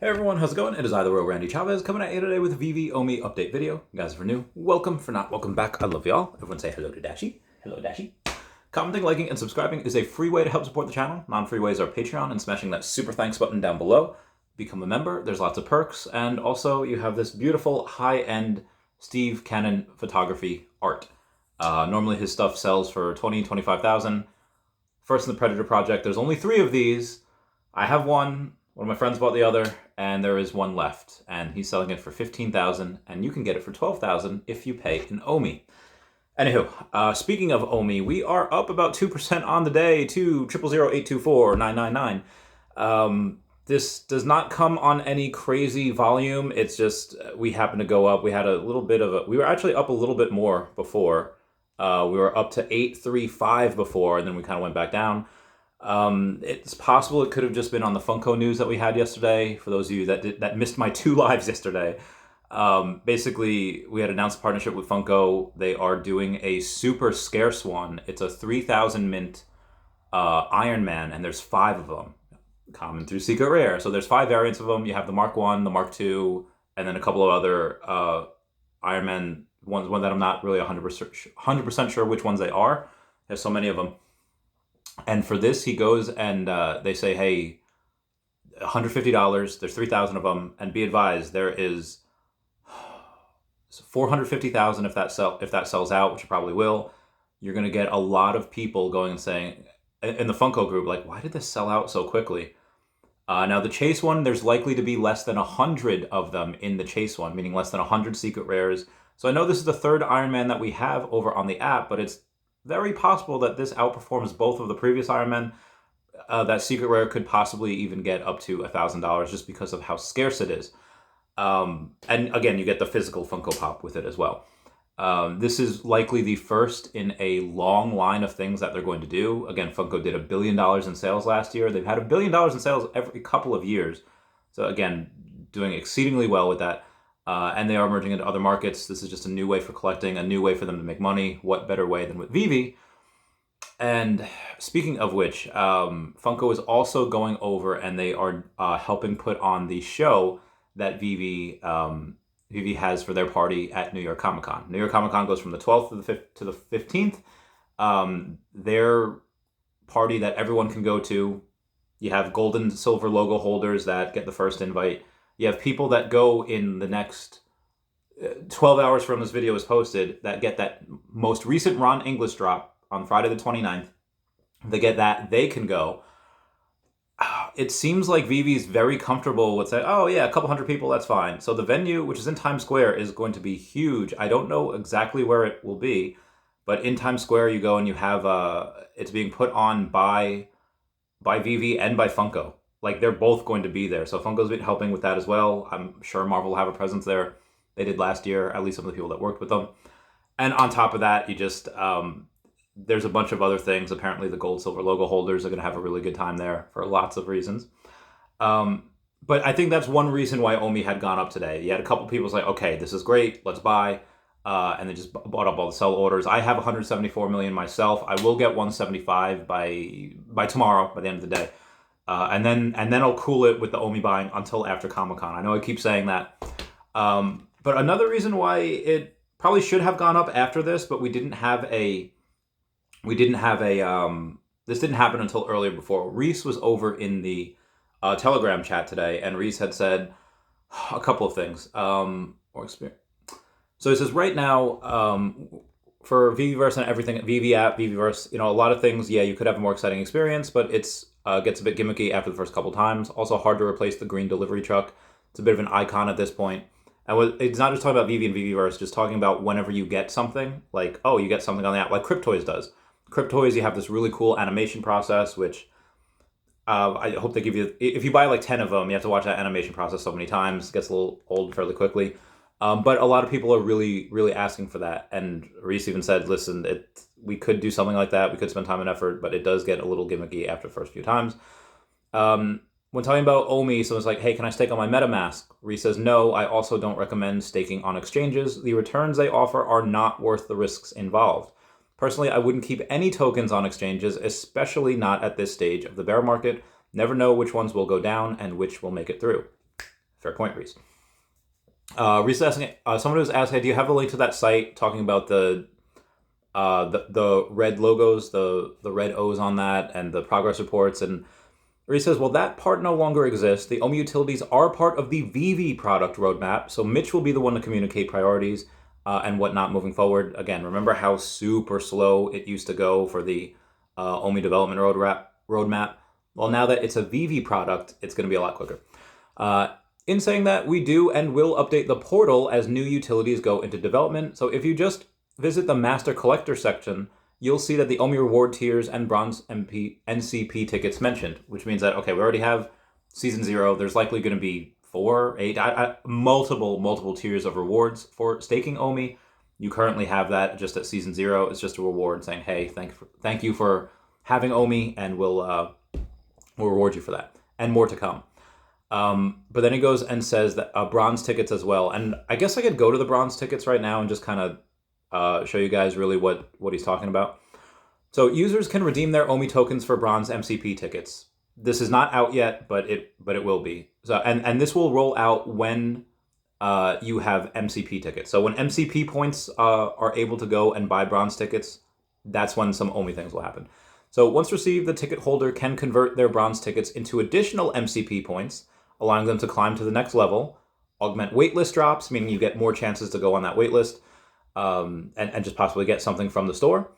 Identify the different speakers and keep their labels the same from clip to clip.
Speaker 1: Hey everyone, how's it going? It is either way, Randy Chavez coming at you today with a VV OMI update video. You guys, if you're new, welcome. For not, welcome back. I love y'all. Everyone say hello to Dashie. Hello, Dashie. Commenting, liking, and subscribing is a free way to help support the channel. Non-free ways are Patreon and smashing that super thanks button down below. Become a member. There's lots of perks. And also, you have this beautiful high-end Steve Cannon photography art. Normally his stuff sells for $20,000, $25,000. First in the Predator project, there's only 3 of these. I have one. One of my friends bought the other, and there is one left, and he's selling it for $15,000, and you can get it for $12,000 if you pay in OMI. Anywho, speaking of OMI, we are up about 2% on the day to 000824999. This does not come on any crazy volume. It's just we happen to go up. We had a little bit of a. We were actually up a little bit more before. We were up to 835 before, and then we kind of went back down. It's possible it could have just been on the Funko news that we had yesterday. For those of you that missed my 2 lives yesterday, basically we had announced a partnership with Funko. They are doing a super scarce one. It's a 3,000 mint Iron Man, and there's 5 of them, common through secret rare. So there's 5 variants of them. You have the Mark 1, the Mark 2, and then a couple of other Iron Man ones. One that I'm not really 100% sure which ones they are. There's so many of them. And for this, he goes and they say, hey, $150, there's 3,000 of them, and be advised, there is 450,000 if that sells out, which it probably will. You're going to get a lot of people going and saying, in the Funko group, like, why did this sell out so quickly? Now, the Chase one, there's likely to be less than 100 of them in the Chase one, meaning less than 100 secret rares. So I know this is the 3rd Iron Man that we have over on the app, but it's very possible that this outperforms both of the previous Iron Man. That secret rare could possibly even get up to $1,000 just because of how scarce it is. And again, you get the physical Funko Pop with it as well. This is likely the first in a long line of things that they're going to do. Again, Funko did $1 billion in sales last year. They've had $1 billion in sales every couple of years. So again, doing exceedingly well with that. And they are merging into other markets. This is just a new way for collecting, a new way for them to make money. What better way than with Vv? And speaking of which, Funko is also going over and they are helping put on the show that Vv has for their party at New York Comic Con. New York Comic Con goes from the 12th to the 15th. Their party that everyone can go to. You have gold and silver logo holders that get the first invite. You have people that go in the next 12 hours from this video is posted that get that most recent Ron English drop on Friday the 29th. They get that. They can go. It seems like Vv is very comfortable with saying, oh yeah, a couple hundred people, that's fine. So the venue, which is in Times Square, is going to be huge. I don't know exactly where it will be, but in Times Square you go and you have, it's being put on by Vv and by Funko. Like, they're both going to be there. So Funko's been helping with that as well. I'm sure Marvel will have a presence there. They did last year, at least some of the people that worked with them. And on top of that, you just, there's a bunch of other things. Apparently the gold, silver logo holders are going to have a really good time there for lots of reasons. But I think that's one reason why OMI had gone up today. You had a couple people say, okay, this is great, let's buy. And they just bought up all the sell orders. I have 174 million myself. I will get 175 by tomorrow, by the end of the day. And then I'll cool it with the OMI buying until after Comic-Con. I know I keep saying that. But another reason why it probably should have gone up after this, but this didn't happen until earlier before. Rhys was over in the Telegram chat today, and Rhys had said a couple of things. So he says right now, for Vvverse and everything, Vv app, Vveverse, a lot of things, yeah, you could have a more exciting experience, but it's gets a bit gimmicky after the first couple times. Also hard to replace the green delivery truck. It's a bit of an icon at this point. And it's not just talking about Vv and Vvverse, just talking about whenever you get something, like, oh, you get something on the app, like Cryptoys does. Cryptoys, you have this really cool animation process, which I hope they give you, if you buy like 10 of them, you have to watch that animation process so many times. It gets a little old fairly quickly. But a lot of people are really, really asking for that. And Rhys even said, listen, we could do something like that. We could spend time and effort, but it does get a little gimmicky after the first few times. When talking about OMI, someone's like, hey, can I stake on my MetaMask? Rhys says, no, I also don't recommend staking on exchanges. The returns they offer are not worth the risks involved. Personally, I wouldn't keep any tokens on exchanges, especially not at this stage of the bear market. Never know which ones will go down and which will make it through. Fair point, Rhys. Rhys is asking, someone was asking, do you have a link to that site talking about the red logos, the red O's on that, and the progress reports? And Rhys says, well, that part no longer exists. The OMI utilities are part of the Vv product roadmap, so Mitch will be the one to communicate priorities and whatnot moving forward. Again, remember how super slow it used to go for the OMI development roadmap? Well, now that it's a Vv product, it's going to be a lot quicker. In saying that, we do and will update the portal as new utilities go into development. So if you just visit the Master Collector section, you'll see that the OMI reward tiers and bronze NCP tickets mentioned, which means that, okay, we already have Season 0. There's likely going to be 4, 8, multiple tiers of rewards for staking OMI. You currently have that just at Season 0. It's just a reward saying, hey, thank you for having OMI, and we'll reward you for that. And more to come. But then he goes and says that bronze tickets as well. And I guess I could go to the bronze tickets right now and just kind of show you guys really what he's talking about. So users can redeem their OMI tokens for bronze MCP tickets. This is not out yet, but it will be. So and this will roll out when you have MCP tickets. So when MCP points are able to go and buy bronze tickets, that's when some OMI things will happen. So once received, the ticket holder can convert their bronze tickets into additional MCP points, allowing them to climb to the next level, augment waitlist drops, meaning you get more chances to go on that waitlist, and just possibly get something from the store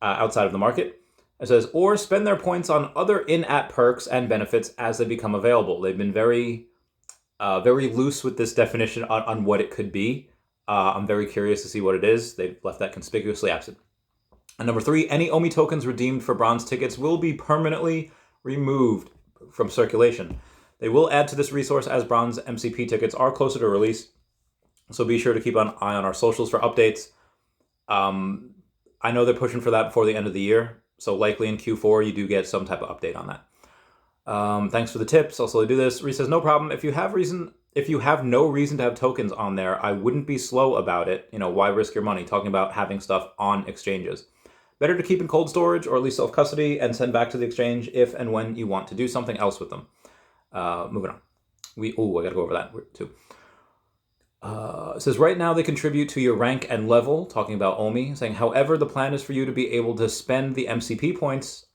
Speaker 1: outside of the market. It says, or spend their points on other in-app perks and benefits as they become available. They've been very loose with this definition on what it could be. I'm very curious to see what it is. They've left that conspicuously absent. And number 3, any OMI tokens redeemed for bronze tickets will be permanently removed from circulation. They will add to this resource as bronze MCP tickets are closer to release. So be sure to keep an eye on our socials for updates. I know they're pushing for that before the end of the year. So likely in Q4, you do get some type of update on that. Thanks for the tips. I'll slowly do this. Rhys says, no problem. If you have no reason to have tokens on there, I wouldn't be slow about it. Why risk your money? Talking about having stuff on exchanges. Better to keep in cold storage or at least self-custody and send back to the exchange if and when you want to do something else with them. Moving on. I gotta go over that too. It says, right now they contribute to your rank and level, talking about OMI, saying, however, the plan is for you to be able to spend the MCP points,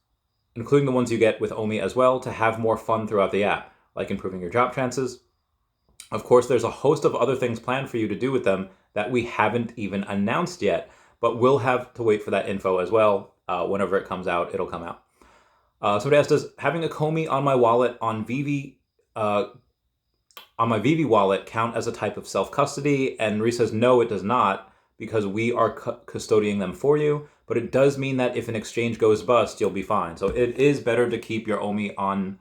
Speaker 1: including the ones you get with OMI as well, to have more fun throughout the app, like improving your drop chances. Of course, there's a host of other things planned for you to do with them that we haven't even announced yet, but we'll have to wait for that info as well. Whenever it comes out, it'll come out. Somebody asked, does having a Comey on my wallet on my Vv wallet count as a type of self-custody? And Rhys says, no, it does not, because we are custodying them for you. But it does mean that if an exchange goes bust, you'll be fine. So it is better to keep your OMI on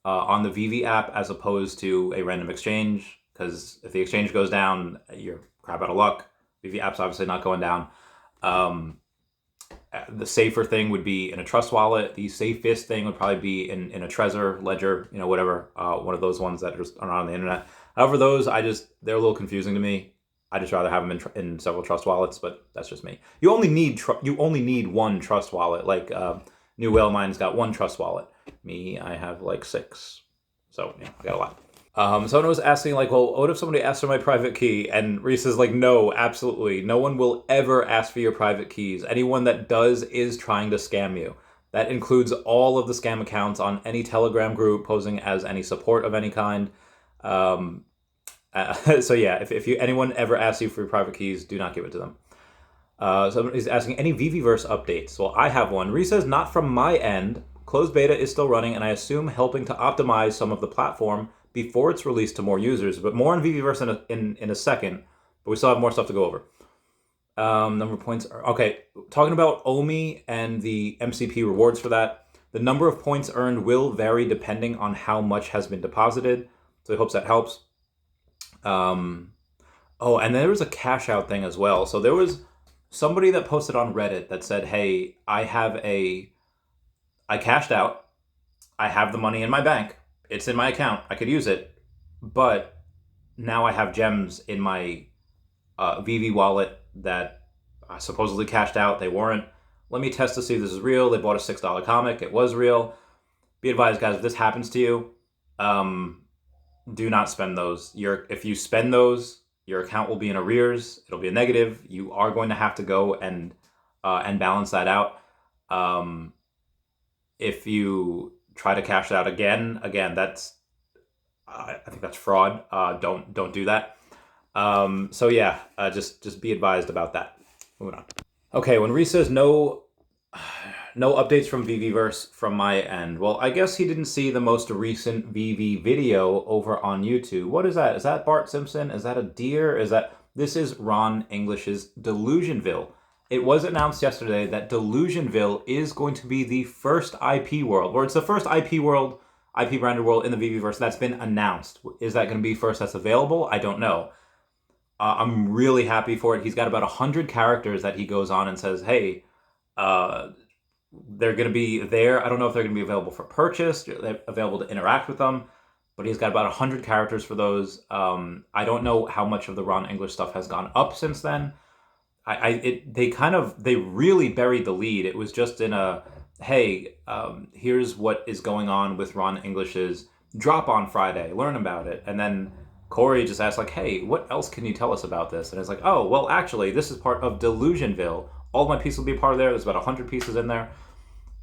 Speaker 1: the Vv app as opposed to a random exchange, because if the exchange goes down, you're crap out of luck. Vv app's obviously not going down. The safer thing would be in a trust wallet. The safest thing would probably be in a Trezor, Ledger, whatever, one of those ones that just are not on the internet. However, those, they're a little confusing to me. I just rather have them in several trust wallets, but that's just me. You only need one trust wallet. Like New Whale Mine's got one trust wallet. Me, I have like 6. So yeah, I got a lot. Someone was asking, like, well, what if somebody asks for my private key? And Rhys is like, no, absolutely. No one will ever ask for your private keys. Anyone that does is trying to scam you. That includes all of the scam accounts on any Telegram group posing as any support of any kind. So yeah, if anyone ever asks you for your private keys, do not give it to them. Somebody's asking, any Vveverse updates? Well, I have one. Rhys says, not from my end. Closed beta is still running, and I assume helping to optimize some of the platform before it's released to more users, but more on Vveverse in a second, but we still have more stuff to go over. Number of points are, okay, talking about OMI and the MCP rewards for that, the number of points earned will vary depending on how much has been deposited, so I hope that helps. And there was a cash out thing as well. So there was somebody that posted on Reddit that said, hey, I cashed out, I have the money in my bank, it's in my account, I could use it, but now I have gems in my Vv wallet that I supposedly cashed out. They weren't. Let me test to see if this is real. They bought a $6 comic. It was real. Be advised, guys, if this happens to you, do not spend those. If you spend those, your account will be in arrears. It'll be a negative. You are going to have to go and balance that out. If you try to cash it out again, that's I think that's fraud. Don't do that. So yeah, just be advised about that. Moving on. Okay, when Rhys says no updates from Vvverse from my end. Well, I guess he didn't see the most recent VV video over on YouTube. What is that? Is that Bart Simpson? Is that a deer? This is Ron English's Delusionville. It was announced yesterday that Delusionville is going to be the first IP world, or it's the first IP branded world in the Vvverse that's been announced. Is that going to be first that's available? I don't know. I'm really happy for it. He's got about 100 characters that he goes on and says, hey, they're going to be there. I don't know if they're going to be available for purchase, they're available to interact with them, but he's got about 100 characters for those. I don't know how much of the Ron English stuff has gone up since then. They really buried the lead. It was just in a, hey, here's what is going on with Ron English's drop on Friday. Learn about it. And then Corey just asked, like, hey, what else can you tell us about this? And it's like, oh, well, actually, this is part of Delusionville. All my pieces will be part of there. There's about 100 pieces in there.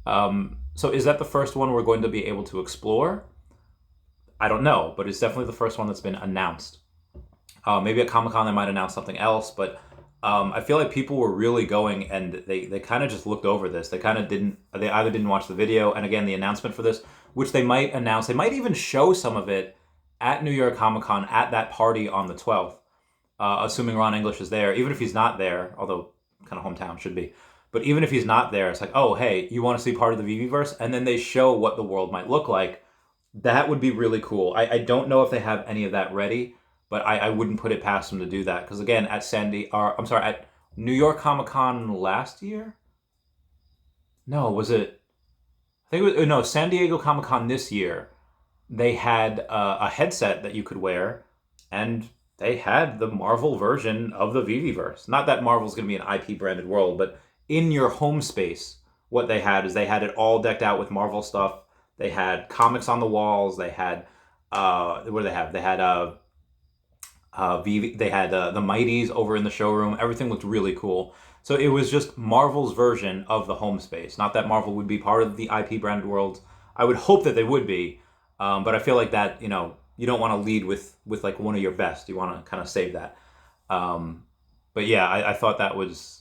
Speaker 1: So is that the first one we're going to be able to explore? I don't know, but it's definitely the first one that's been announced. Maybe at Comic-Con they might announce something else, but I feel like people were really going and they kind of just looked over this. They either didn't watch the video, and again, the announcement for this, which they might announce, they might even show some of it at New York Comic-Con at that party on the 12th, assuming Ron English is there. Even if he's not there, although kind of hometown should be, but even if he's not there, it's like, oh, hey, you want to see part of the Vvverse? And then they show what the world might look like. That would be really cool. I don't know if they have any of that ready, but I wouldn't put it past them to do that. Because again, at New York Comic-Con last year? No, was it? I think it was, no, San Diego Comic-Con this year. They had a headset that you could wear, and they had the Marvel version of the Vvverse. Not that Marvel's going to be an IP branded world, but in your home space, what they had is they had it all decked out with Marvel stuff. They had comics on the walls. They had what do they have? They had the Mighties over in the showroom. Everything looked really cool. So it was just Marvel's version of the home space. Not that Marvel would be part of the IP branded world. I would hope that they would be, but I feel like that, you don't want to lead with like one of your best. You want to kind of save that. But yeah, I thought that was.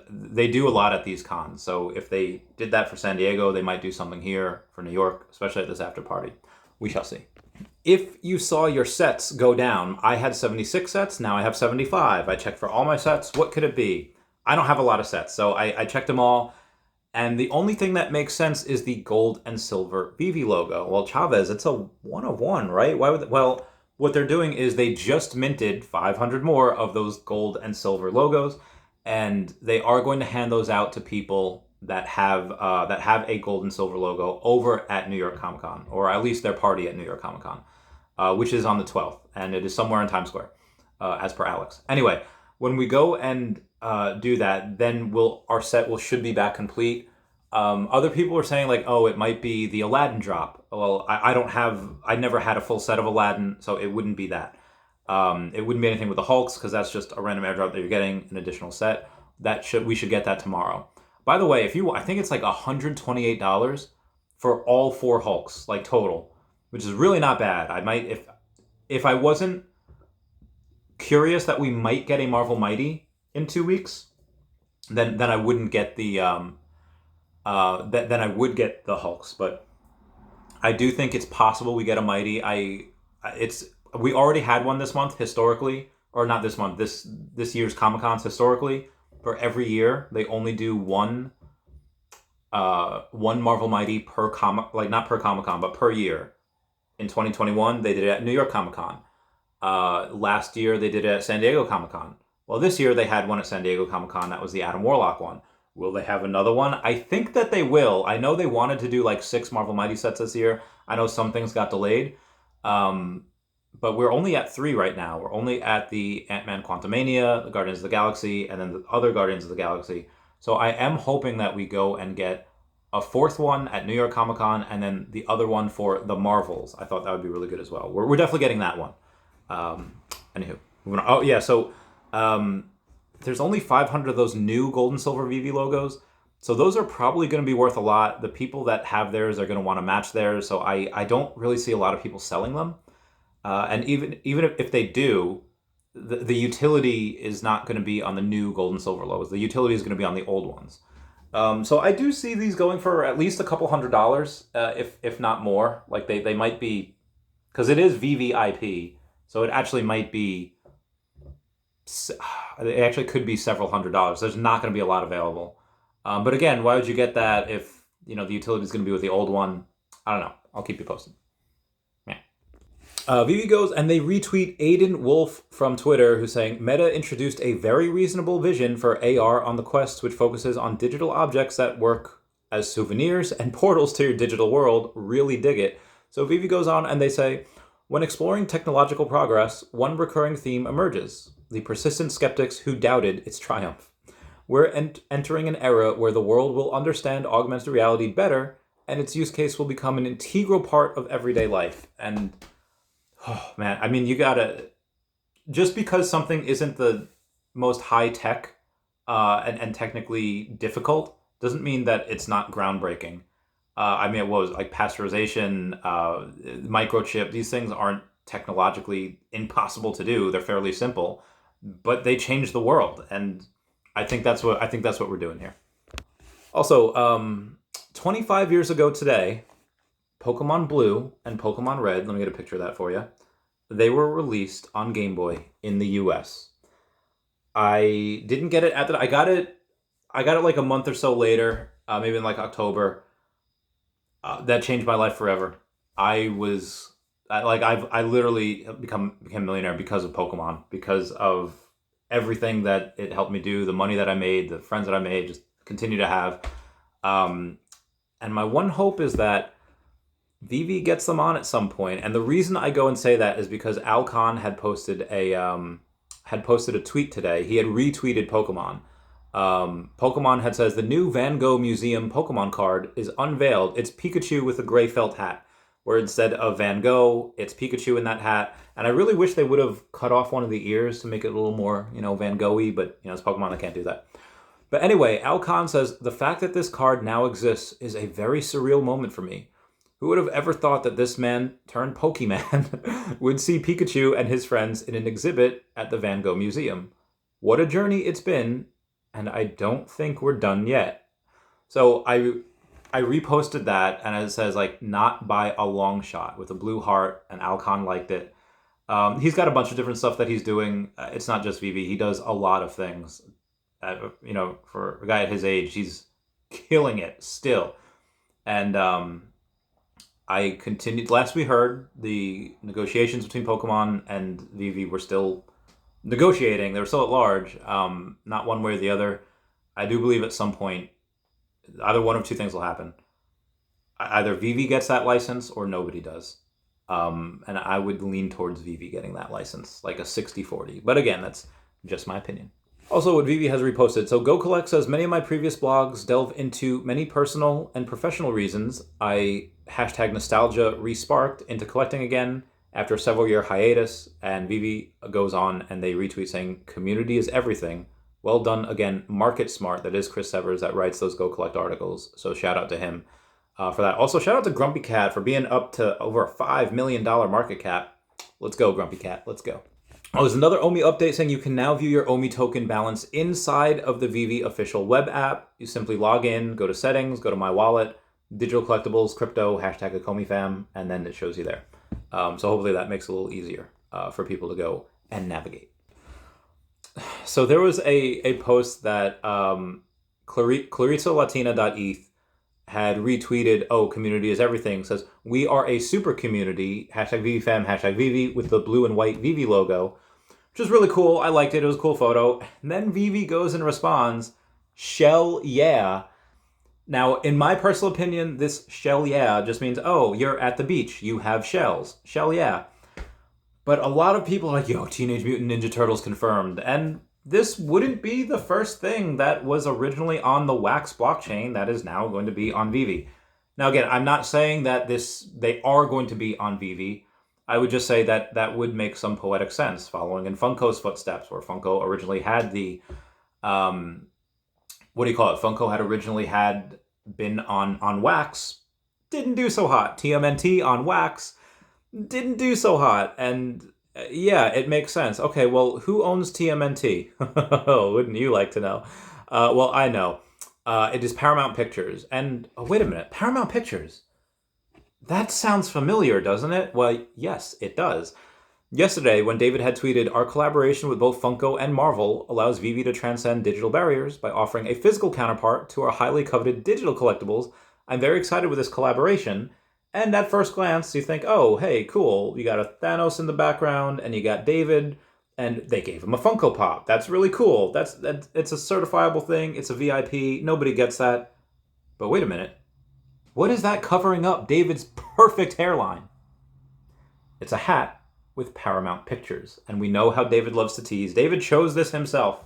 Speaker 1: They do a lot at these cons, so if they did that for San Diego, they might do something here for New York, especially at this after party. We shall see. If you saw your sets go down, I had 76 sets, now I have 75. I checked for all my sets. What could it be? I don't have a lot of sets, so I checked them all, and the only thing that makes sense is the gold and silver Vv logo. Well, Chavez, it's a 1 of 1, right? Well, what they're doing is they just minted 500 more of those gold and silver logos, and they are going to hand those out to people that have a gold and silver logo over at New York Comic Con, or at least their party at New York Comic Con, which is on the 12th, and it is somewhere in Times Square, as per Alex. Anyway, when we go and do that, then our set should be back complete. Other people are saying like, oh, it might be the Aladdin drop. Well, I never had a full set of Aladdin, so it wouldn't be that. It wouldn't be anything with the Hulks because that's just a random airdrop that you're getting, an additional set. We should get that tomorrow. By the way, I think it's like $128 for all 4 Hulks, like total, which is really not bad. I might, if I wasn't curious that we might get a Marvel Mighty in 2 weeks, then I wouldn't get the then I would get the Hulks. But I do think it's possible we get a Mighty. We already had one this month historically, or not this month, this year's Comic-Cons historically. For every year, they only do one Marvel Mighty per not per Comic-Con, but per year. In 2021, they did it at New York Comic-Con. Last year, they did it at San Diego Comic-Con. Well, this year, they had one at San Diego Comic-Con. That was the Adam Warlock one. Will they have another one? I think that they will. I know they wanted to do like 6 Marvel Mighty sets this year. I know some things got delayed. But we're only at 3 right now. We're only at the Ant-Man Quantumania, the Guardians of the Galaxy, and then the other Guardians of the Galaxy. So I am hoping that we go and get a fourth one at New York Comic Con, and then the other one for the Marvels. I thought that would be really good as well. We're definitely getting that one. Anywho, moving on. Oh yeah, so there's only 500 of those new gold and silver Vv logos. So those are probably going to be worth a lot. The people that have theirs are going to want to match theirs. So I don't really see a lot of people selling them. And even if they do, the utility is not going to be on the new gold and silver logos. The utility is going to be on the old ones. So I do see these going for at least a couple $100, if not more. Like they might be, because it is Vv IP, so it actually might be. It actually could be several $100s. There's not going to be a lot available. But again, why would you get that if the utility is going to be with the old one? I don't know. I'll keep you posted. Yeah. Vv goes and they retweet Aiden Wolf from Twitter, who's saying Meta introduced a very reasonable vision for AR on the Quest, which focuses on digital objects that work as souvenirs and portals to your digital world. Really dig it. So Vv goes on and they say, when exploring technological progress, one recurring theme emerges: the persistent skeptics who doubted its triumph. We're entering an era where the world will understand augmented reality better, and its use case will become an integral part of everyday life. And, oh man, I mean, you gotta, just because something isn't the most high tech and technically difficult doesn't mean that it's not groundbreaking. I mean, it was like pasteurization, microchip. These things aren't technologically impossible to do. They're fairly simple, but they change the world, and I think that's what we're doing here. Also, 25 years ago today, Pokemon Blue and Pokemon Red. Let me get a picture of that for you. They were released on Game Boy in the U.S. I didn't get it at the. I got it like a month or so later, maybe in like October. That changed my life forever. I literally became a millionaire because of Pokemon, because of everything that it helped me do, the money that I made, the friends that I made, just continue to have. And my one hope is that Vv gets them on at some point. And the reason I go and say that is because Al Kahn had posted a tweet today. He had retweeted Pokemon. Pokemon had says the new Van Gogh Museum Pokemon card is unveiled. It's Pikachu with a gray felt hat, where instead of Van Gogh, it's Pikachu in that hat. And I really wish they would have cut off one of the ears to make it a little more, Van Gogh-y, but it's Pokemon, I can't do that. But anyway, Al Kahn says, the fact that this card now exists is a very surreal moment for me. Who would have ever thought that this man turned Pokemon would see Pikachu and his friends in an exhibit at the Van Gogh Museum? What a journey it's been, and I don't think we're done yet. So I reposted that, and it says, like, not by a long shot, with a blue heart, and Al Kahn liked it. He's got a bunch of different stuff that he's doing. It's not just Vv. He does a lot of things. For a guy at his age, he's killing it still. And I continued. Last we heard, the negotiations between Pokemon and Vv were still negotiating. They were still at large. Not one way or the other. I do believe at some point, either one of two things will happen. Either Vv gets that license or nobody does. And I would lean towards Vv getting that license, like a 60-40. But again, that's just my opinion. Also, what Vv has reposted. So Go Collect says, many of my previous blogs delve into many personal and professional reasons. I #Nastascia resparked into collecting again after a several-year hiatus. And Vv goes on and they retweet saying, community is everything. Well done again, Market Smart. That is Chris Severs that writes those Go Collect articles. So shout out to him for that. Also, shout out to Grumpy Cat for being up to over a $5 million market cap. Let's go, Grumpy Cat. Let's go. Oh, there's another OMI update saying you can now view your OMI token balance inside of the Vv official web app. You simply log in, go to settings, go to my wallet, digital collectibles, crypto, #ACOMIFAM, and then it shows you there. So hopefully that makes it a little easier for people to go and navigate. So there was a post that ClaritzaLatina.eth had retweeted, oh, community is everything, says, we are a super community, #VVFam, #Vv, with the blue and white Vv logo, which is really cool. I liked it. It was a cool photo. And then Vv goes and responds, shell yeah. Now, in my personal opinion, this shell yeah just means, oh, you're at the beach. You have shells. Shell yeah. But a lot of people are like, yo, Teenage Mutant Ninja Turtles confirmed. And this wouldn't be the first thing that was originally on the Wax blockchain that is now going to be on Vv. Now, again, I'm not saying that they are going to be on Vv. I would just say that that would make some poetic sense, following in Funko's footsteps, where Funko originally had the, what do you call it? Funko had originally had been on Wax, didn't do so hot. TMNT on Wax, didn't do so hot. And yeah, it makes sense. Okay, well, who owns TMNT? Wouldn't you like to know? Well, I know. It is Paramount Pictures. And, oh, wait a minute, Paramount Pictures? That sounds familiar, doesn't it? Well, yes, it does. Yesterday, when David had tweeted, "Our collaboration with both Funko and Marvel allows Vv to transcend digital barriers by offering a physical counterpart to our highly coveted digital collectibles. I'm very excited with this collaboration." And at first glance, you think, oh, hey, cool. You got a Thanos in the background, and you got David, and they gave him a Funko Pop. That's really cool. It's a certifiable thing. It's a VIP. Nobody gets that. But wait a minute. What is that covering up David's perfect hairline? It's a hat with Paramount Pictures. And we know how David loves to tease. David chose this himself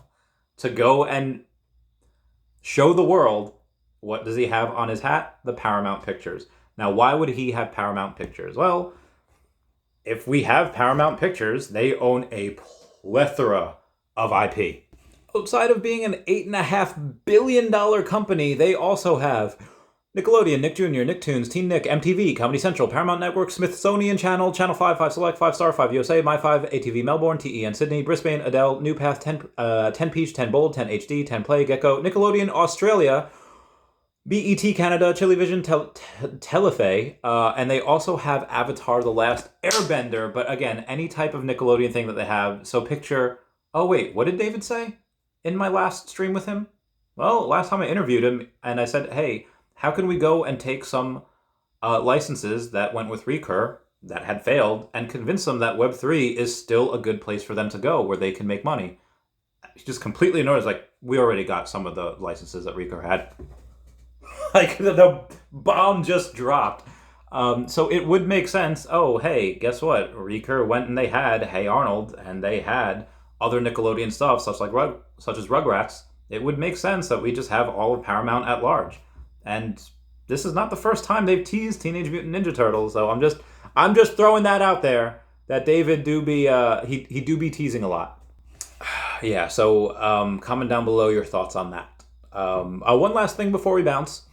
Speaker 1: to go and show the world, what does he have on his hat? The Paramount Pictures. Now, why would he have Paramount Pictures? Well, if we have Paramount Pictures, they own a plethora of IP. Outside of being an $8.5 billion company, they also have Nickelodeon, Nick Jr., Nicktoons, Teen Nick, MTV, Comedy Central, Paramount Network, Smithsonian Channel, Channel 5, 5 Select, 5 Star, 5 USA, My 5, ATV Melbourne, TEN Sydney, Brisbane, Adele, New Path, 10 Peach, 10 Bold, 10 HD, 10 Play, Gecko, Nickelodeon, Australia, BET Canada, Chilivision, Telefe, and they also have Avatar: The Last Airbender, but again, any type of Nickelodeon thing that they have. So picture, oh wait, what did David say in my last stream with him? Well, last time I interviewed him, and I said, hey, how can we go and take some licenses that went with Recur that had failed and convince them that Web3 is still a good place for them to go where they can make money? He just completely ignored it. Like, we already got some of the licenses that Recur had. Like, the bomb just dropped. So it would make sense. Oh, hey, guess what? Recur went and they had Hey Arnold, and they had other Nickelodeon stuff, such as Rugrats. It would make sense that we just have all of Paramount at large. And this is not the first time they've teased Teenage Mutant Ninja Turtles. So I'm just throwing that out there. That David do be he do be teasing a lot. Yeah. So comment down below your thoughts on that. One last thing before we bounce.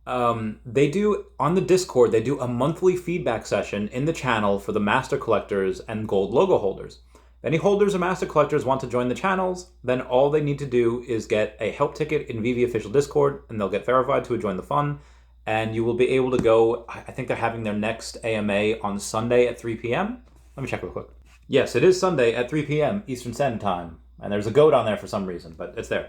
Speaker 1: They do, on the Discord, they do a monthly feedback session in the channel for the Master Collectors and Gold logo holders. If any holders or Master Collectors want to join the channels, then all they need to do is get a help ticket in Vv official Discord, and they'll get verified to join the fun, and you will be able to go. I think they're having their next AMA on Sunday at 3 p.m. Let me check real quick. Yes, it is Sunday at 3 p.m. Eastern Standard Time, and there's a goat on there for some reason, but it's there.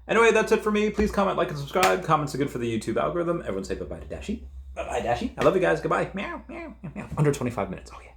Speaker 1: Anyway, that's it for me. Please comment, like, and subscribe. Comments are good for the YouTube algorithm. Everyone say bye-bye to Dashi. Bye-bye, Dashi. I love you guys. Goodbye. Meow, meow, meow, meow. Under 25 minutes. Oh, yeah.